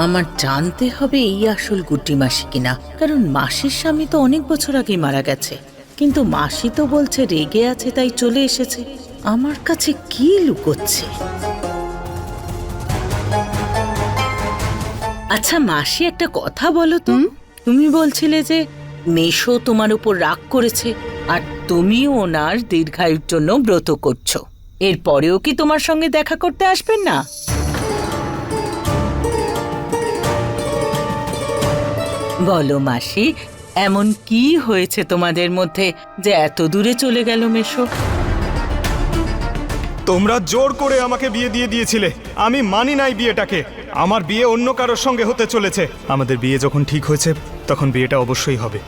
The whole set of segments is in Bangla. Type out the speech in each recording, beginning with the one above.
আমার জানতে হবে এই আসল গুড্ডি মাসি কিনা, কারণ মাসির স্বামী তো অনেক বছর আগেই মারা গেছে, কিন্তু মাসি তো বলছে রেগে আছে তাই চলে এসেছে। আমার কাছে কি লুকোচ্ছে? আচ্ছা মাসি, একটা কথা বলো তো, তুমি বলছিলে যে মেশো তোমার উপর রাগ করেছে আর তুমিও ওনার দীর্ঘায়ুর জন্য ব্রত করছো, এরপরেও কি তোমার সঙ্গে দেখা করতে আসবেন না? বলো মাসি, এমন কি হয়েছে তোমাদের মধ্যে যে এত দূরে চলে গেল মেশো? তোমরা জোর করে আমাকে বিয়ে দিয়ে দিয়েছিলে, আমি মানি নাই বিয়েটাকে। আমার বিয়ে অন্য কারোর সঙ্গে হতে চলেছে। আমাদের বিয়ে যখন ঠিক হয়েছে তখন বিয়েটা অবশ্যই হবে।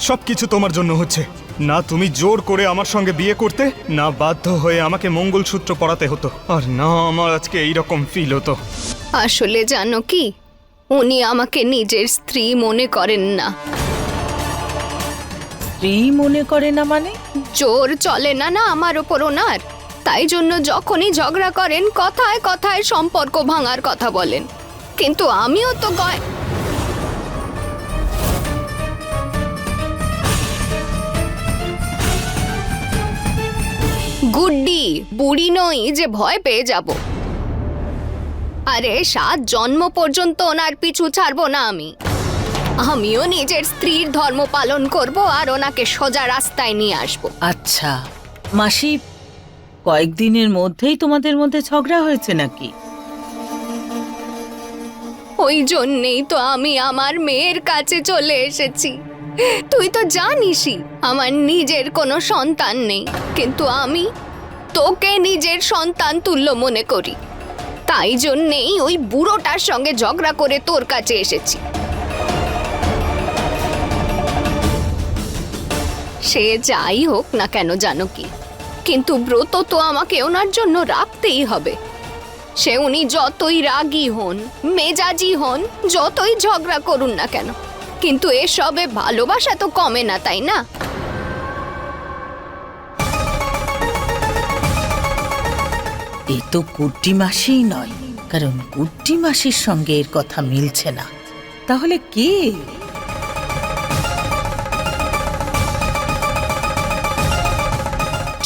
সবকিছু তোমার জন্য হচ্ছে। না তুমি জোর করে আমার সঙ্গে বিয়ে করতে, না বাধ্য হয়ে আমাকে মঙ্গলসূত্র পরাতে হতো, আর না আমার আজকে এইরকম ফিল হতো। আসলে জানো কি, উনি আমাকে নিজের স্ত্রী মনে করেন না। স্ত্রী মনে করে না মানে? জোর চলে না না আমার ওপর ওনার, তাই জন্য যখনই ঝগড়া করেন কথায় কথায় সম্পর্ক ভাঙার কথা বলেন। কিন্তু আমিও তো গুড্ডি বুড়ি নই যে ভয় পেয়ে যাব। আরে 7 জন্ম পর্যন্ত ওনার পিছু ছাড়বো না আমি। আমিও নিজের স্ত্রীর ধর্ম পালন করব আর ওনাকে সোজা রাস্তায় নিয়ে আসবো। আচ্ছা মাসি, কয়েকদিনের মধ্যেই তোমাদের মধ্যে ঝগড়া হয়েছে নাকি? ওই জন্যেই তো আমি আমার মেয়ের কাছে চলে এসেছি। তুই তো জানিসই আমার নিজের কোনো সন্তান নেই, কিন্তু আমি তোকে নিজের সন্তান তুল্য মনে করি। তাই জন্যেই ওই বুড়োটার সঙ্গে ঝগড়া করে তোর কাছে এসেছি। সে যাই হোক না কেন জানো কি, কিন্তু ব্রত তো আমাকে ওনার জন্য রাখতেই হবে। সে উনি যতই রাগী হন, মেজাজি হন, যতই ঝগড়া করুন না কেন, কিন্তু এসবে ভালোবাসা তো কমে না, তাই না? এ তো গুড্ডি মাসিই নয়, কারণ গুড্ডি মাসির সঙ্গে এর কথা মিলছে না। তাহলে কে?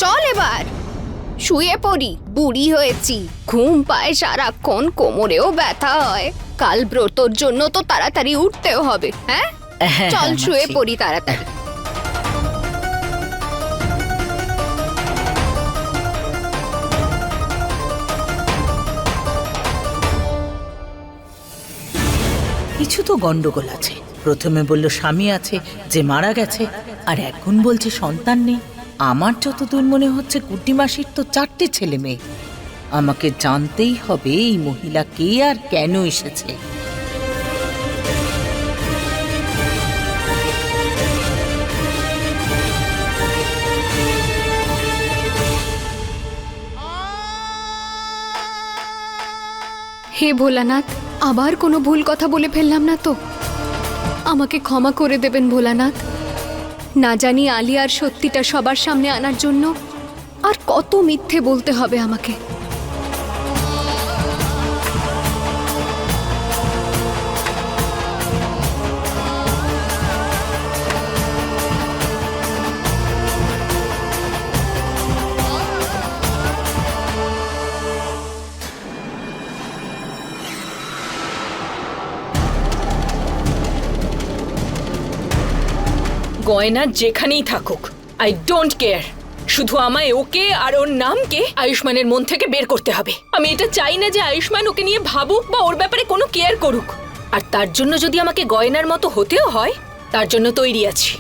চল এবার শুয়ে পড়ি, বুড়ি হয়েছি, ঘুম পায় সারাক্ষণ, কোমরেও ব্যথা হয়। কাল ব্রতর জন্য তো তাড়াতাড়ি উঠতেও হবে। হ্যাঁ, চল শুয়ে পড়ি তাড়াতাড়ি। কিছু তো গন্ডগোল আছে। প্রথমে বলল স্বামী আছে যে মারা গেছে, আর এখন বলছে সন্তান নেই। আমার যতদূর মনে হচ্ছে গুড্ডি মাসির তো 4টে ছেলে মেয়ে। আমাকে জানতেই হবে এই মহিলা কে আর কেন এসেছে। হে ভোলানাথ, আবার কোনো ভুল কথা বলে ফেললাম না তো? আমাকে ক্ষমা করে দেবেন ভোলানাথ। না জানি আলিয়ার সত্যিটা সবার সামনে আনার জন্য আর কত মিথ্যে বলতে হবে আমাকে। গয়না যেখানেই থাকুক, আই ডোন্ট কেয়ার। শুধু আমায় ওকে আর ওর নামকে আয়ুষ্মানের মন থেকে বের করতে হবে। আমি এটা চাই না যে আয়ুষ্মান ওকে নিয়ে ভাবুক বা ওর ব্যাপারে কোনো কেয়ার করুক। আর তার জন্য যদি আমাকে গয়নার মতো হতেও হয়, তার জন্য তৈরি আছি।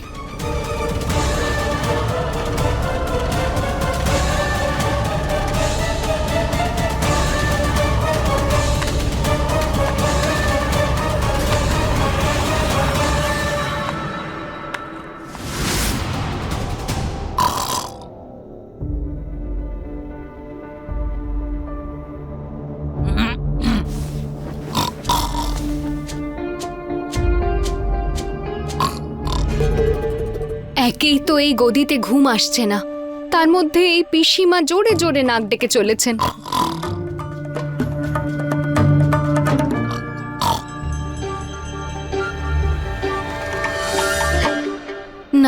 একেই তো এই গদিতে ঘুম আসছে না, তার মধ্যে এই পিসিমা জোরে জোরে নাক ডেকে চলেছেন।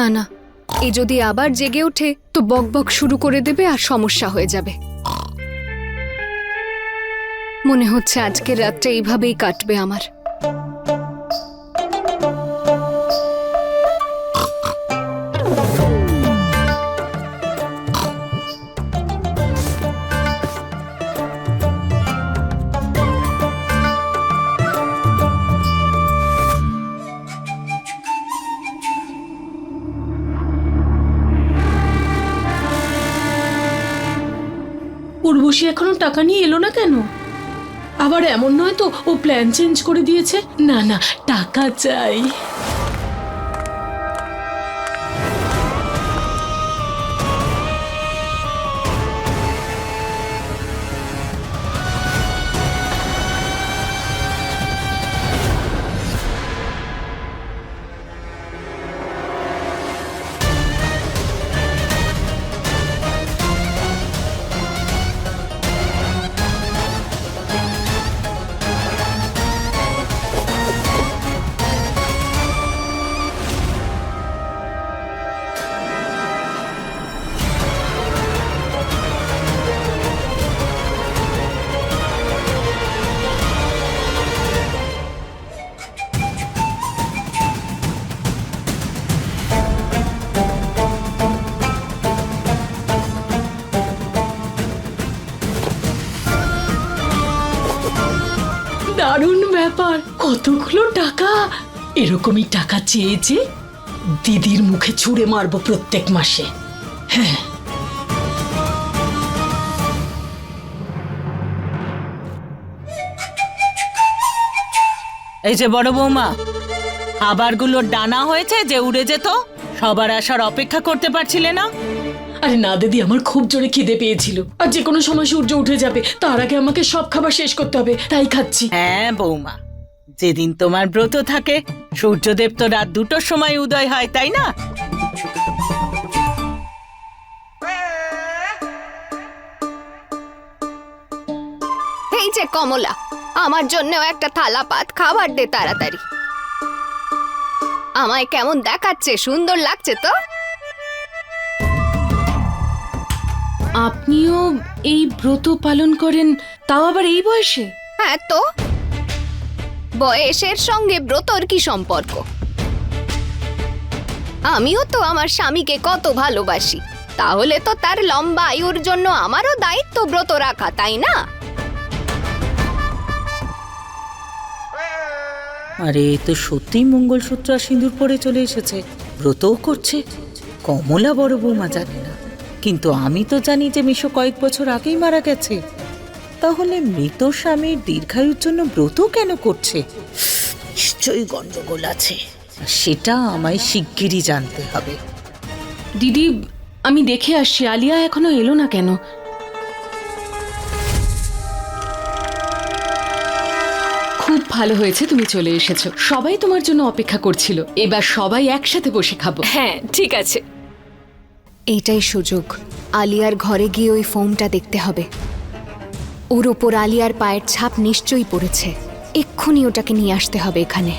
না না, এ যদি আবার জেগে ওঠে তো বকবক শুরু করে দেবে আর সমস্যা হয়ে যাবে। মনে হচ্ছে আজকের রাতটা এইভাবেই কাটবে আমার। উর্বশী এখনো টাকা নিয়ে এলো না কেন? আবার এমন নয় তো ও প্ল্যান চেঞ্জ করে দিয়েছে? না না, টাকা চাই। দারুণ ব্যাপার, কতগুলো টাকা! এরকমই টাকা চেয়েছে দিদির মুখে ছুঁড়ে মারবো প্রত্যেক মাসে। হ্যাঁ, এই যে বড় বৌমা, খাবারগুলোর ডানা হয়েছে যে উড়ে যেত, সবার আসার অপেক্ষা করতে পারছিলে না? আরে না দিদি, আমার খুব জোরে খিদে পেয়েছিল, আর যে কোনো সময় সূর্য উঠে যাবে, তার আগে আমাকে সব খাবার শেষ করতে হবে, তাই খাচ্ছি। হ্যাঁ বৌমা, যেদিন তোমার ব্রত থাকে সূর্যদেব তো রাত 2টোর সময় উদয় হয়, তাই না? এই যে কমলা, আমার জন্যও একটা থালা পাত খাবার দে তাড়াতাড়ি। আমায় কেমন দেখাচ্ছে, সুন্দর লাগছে তো? আপনিও এই ব্রত পালন করেন, তাও আবার এই বয়সে? হ্যাঁ তো, বয়সের সঙ্গে ব্রতর কি সম্পর্ক? আমিও তো আমার স্বামীকে কত ভালোবাসি, তাহলে তো তার লম্বা আয়ুর জন্য আমারও দায়িত্ব ব্রত রাখা, তাই না? আরে এ তো সত্যিই মঙ্গলসূত্র আর সিঁদুর পরে চলে এসেছে, ব্রতও করছে। কমলা বড় বৌমা জানে না, কিন্তু আমি তো জানি যে মিশো কয়েক বছর আগেই মারা গেছে। তাহলে মৃত স্বামীর দীর্ঘায়ুর জন্য ব্রত কেন করছে? নিশ্চয়ই গন্ডগোল আছে, আর সেটা আমায় শিগগিরই জানতে হবে। দিদি, আমি দেখে আসছি আলিয়া এখনো এলো না কেন। খুব ভালো হয়েছে তুমি চলে এসেছো, সবাই তোমার জন্য অপেক্ষা করছিল। এবার সবাই একসাথে বসে খাবো। হ্যাঁ ঠিক আছে। এইটাই সুযোগ, আলিয়ার ঘরে গিয়ে ওই ফোমটা দেখতে হবে। ওর ওপর আলিয়ার পায়ের ছাপ নিশ্চয়ই পড়েছে, এক্ষুনি ওটাকে নিয়ে আসতে হবে এখানে।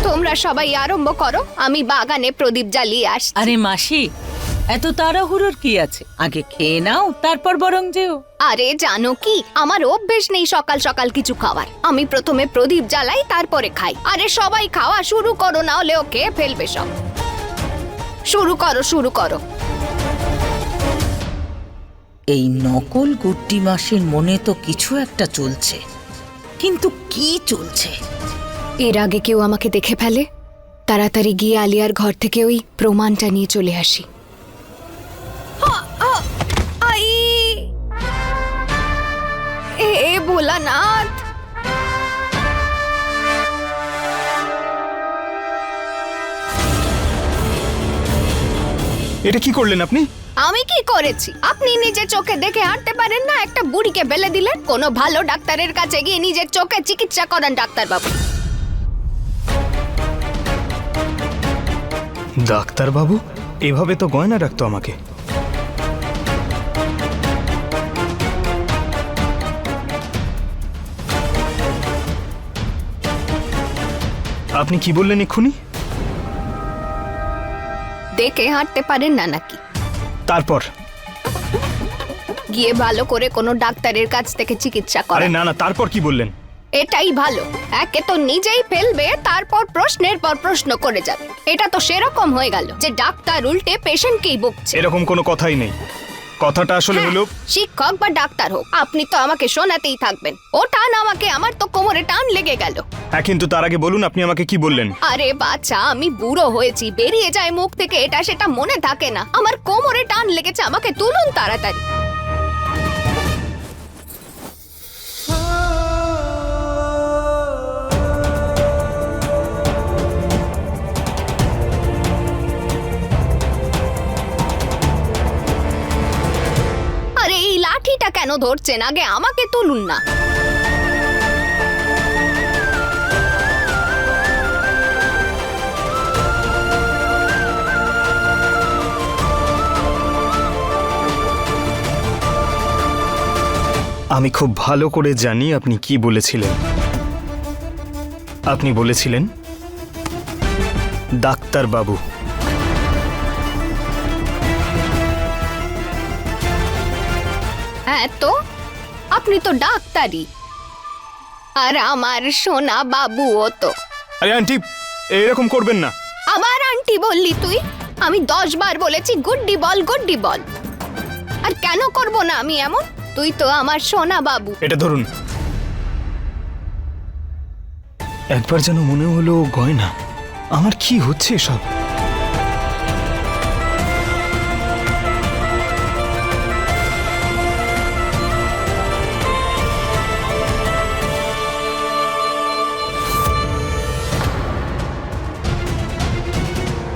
তোমরা সবাই আরম্ভ করো, আমি বাগানে প্রদীপ জ্বালিয়ে আসছি। আরে মাসি, এত তাড়াহুড়োর কি আছে? আগে খেয়ে নাও, তারপর বরং যেও। আরে জানো কি, আমার অভ্যেস নেই সকাল সকাল কিছু খাবার। আমি প্রথমে প্রদীপ জ্বালাই, তারপরে খাই। আরে সবাই খাওয়া শুরু করো, না হলে ও খেয়ে ফেলবে সব। শুরু করো, শুরু করো। এই নকল গুড্ডি মাসির মনে তো কিছু একটা চলছে, কিন্তু কি চলছে? এর আগে কেউ আমাকে দেখে ফেলে, তাড়াতাড়ি গিয়ে আলিয়ার ঘর থেকে ওই প্রমাণটা নিয়ে চলে আসি। হে ভোলানাথ, এটা কি করলেন আপনি? আমি কি করেছি? আপনি নিজের চোখে দেখে হাঁটতে পারেন না, একটা বুড়িকে ফেলে দিলেন। কোনো ভালো ডাক্তারের কাছে গিয়ে নিজের চোখে চিকিৎসা করান ডাক্তার বাবু। ডাক্তার বাবু এভাবে তো গয়না রাখতো আমাকে। আপনি কি বললেন এক্ষুনি? দেখে হাঁটতে পারেন না নাকি? তারপর? গিয়ে ভালো করে কোনো ডাক্তারের কাছ থেকে চিকিৎসা আরে করেন। না না, তারপর কি বললেন? এটাই ভালো। একে তো নিজেই ফেলবে, তারপর প্রশ্নের পর প্রশ্ন করে যাবে। এটা তো সেরকম হয়ে গেল যে ডাক্তার উল্টে পেশেন্টকেই বকছে। এরকম কোনো কথাই নেই। কথাটা আসলে হলো, শিক্ষক বা ডাক্তার হোক, আপনি তো আমাকে শোনাতেই থাকবেন। ও টান আমাকে, আমার তো কোমরে টান লেগে গেল। হ্যাঁ কিন্তু তার আগে বলুন আপনি আমাকে কি বললেন? আরে বাচ্চা, আমি বুড়ো হয়েছি, বেরিয়ে যায় মুখ থেকে এটা সেটা মনে থাকে না। আমার কোমরে টান লেগেছে, আমাকে তুলুন তাড়াতাড়ি। আরে এই লাঠিটা কেন ধরছেন? আগে আমাকে তুলুন না। আমি খুব ভালো করে জানি আপনি কি বলেছিলেন। আপনি বলেছিলেন ডাক্তার বাবু। হ্যাঁ তো, আপনি তো ডাক্তারই, আর আমার সোনা বাবুও তো। আরে আন্টি, এরকম করবেন না। আবার আন্টি বললি তুই? আমি 10 বার বলেছি গুড্ডি বল, গুড্ডি বল। আর কেন করব না আমি এমন? তুই তো আমার সোনা বাবু। এটা ধরুন। একবার যেন মনে হলো গয়না। আমার কি হচ্ছে সব?